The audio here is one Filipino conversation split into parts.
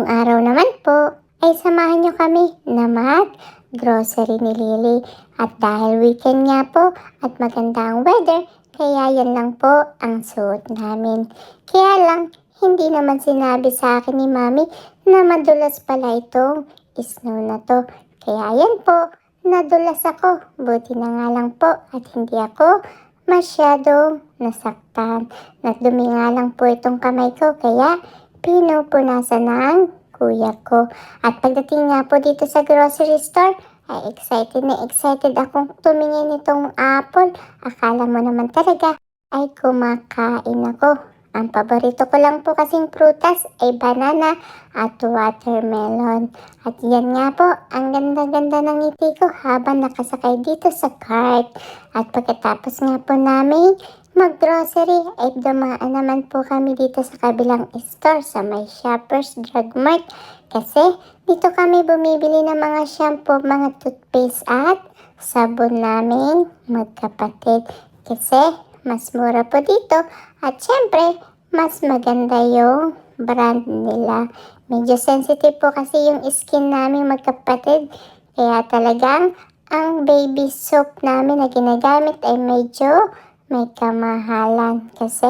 Ngayong araw naman po ay samahan niyo kami na mag-grocery ni Lily. At dahil weekend nga po at maganda ang weather, kaya yan lang po ang suot namin. Kaya lang, hindi naman sinabi sa akin ni Mami na madulas pala itong snow na to. Kaya yan po, nadulas ako. Buti na nga lang po at hindi ako masyadong nasaktan. Nagdumi nga lang po itong kamay ko kaya pinupunasan ng kuya ko. At pagdating nga po dito sa grocery store, ay excited na excited akong tumingin nitong apple. Akala mo naman talaga ay kumakain ako. Ang paborito ko lang po kasing prutas ay banana at watermelon. At yan nga po, ang ganda-ganda ng ngiti ko habang nakasakay dito sa cart. At pagkatapos nga po namin mag-grocery ay dumaan naman po kami dito sa kabilang store sa may Shoppers Drug Mart. Kasi dito kami bumibili ng mga shampoo, mga toothpaste at sabon namin magkapatid. Kasi mas mura po dito at syempre mas maganda yung brand nila. Medyo sensitive po kasi yung skin namin magkapatid. Kaya talagang ang baby soap namin na ginagamit ay medyo may kamahalan. Kasi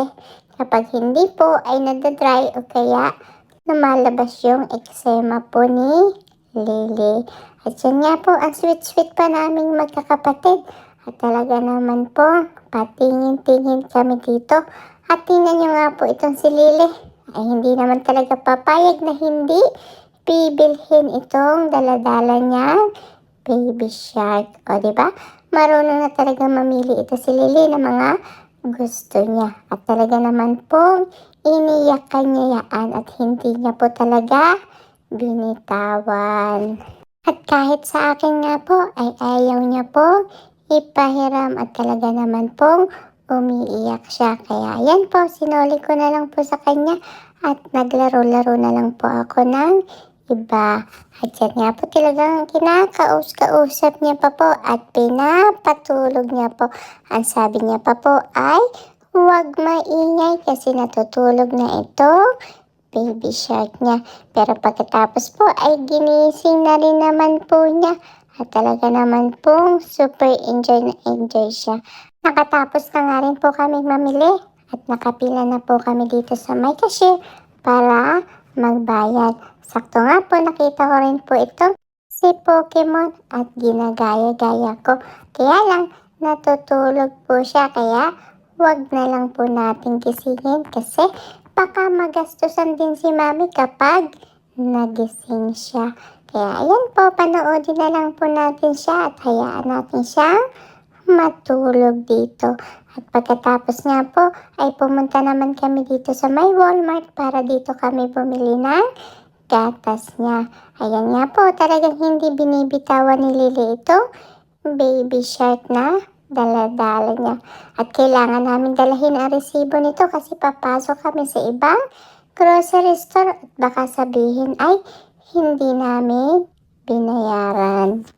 kapag hindi po ay nadadry o kaya lumalabas yung eczema po ni Lily. At yun nga po, ang sweet-sweet pa naming magkakapatid. At talaga naman po, patingin-tingin kami dito. At tingnan nyo nga po itong si Lily. Ay hindi naman talaga papayag na hindi bibilhin itong daladala niyang baby shark. O diba? Marunong na talaga mamili ito si Lily ng mga gusto niya. At talaga naman pong iniyakan niya yan at hindi niya po talaga binitawan. At kahit sa akin nga po ay ayaw niya po ipahiram at talaga naman pong umiiyak siya. Kaya yan po, sinuli ko na lang po sa kanya at naglaro-laro na lang po ako ng iba. At yan nga po talagang kinakausap niya pa po at pinapatulog niya po. Ang sabi niya pa po ay huwag maingay kasi natutulog na ito baby shark niya. Pero pagkatapos po ay ginising na rin naman po niya. At talaga naman pong super enjoy na enjoy siya. Nakatapos na nga rin po kami mamili at nakapila na po kami dito sa may cashier para magbayad. Sakto nga po nakita ko rin po ito si Pokemon at ginagaya-gaya ko. Kaya lang natutulog po siya kaya wag na lang po natin gisingin kasi baka magastusan din si Mami kapag nagising siya. Kaya ayan po, panoodin na lang po natin siya at hayaan natin siyang matulog dito. At pagkatapos nga po ay pumunta naman kami dito sa may Walmart para dito kami bumili ng gatas niya. Ayan nga po, talagang hindi binibitawan ni Lily ito baby shark na dala-dala niya. At kailangan namin dalahin ang resibo nito kasi papasok kami sa ibang grocery store at baka sabihin ay hindi namin binayaran.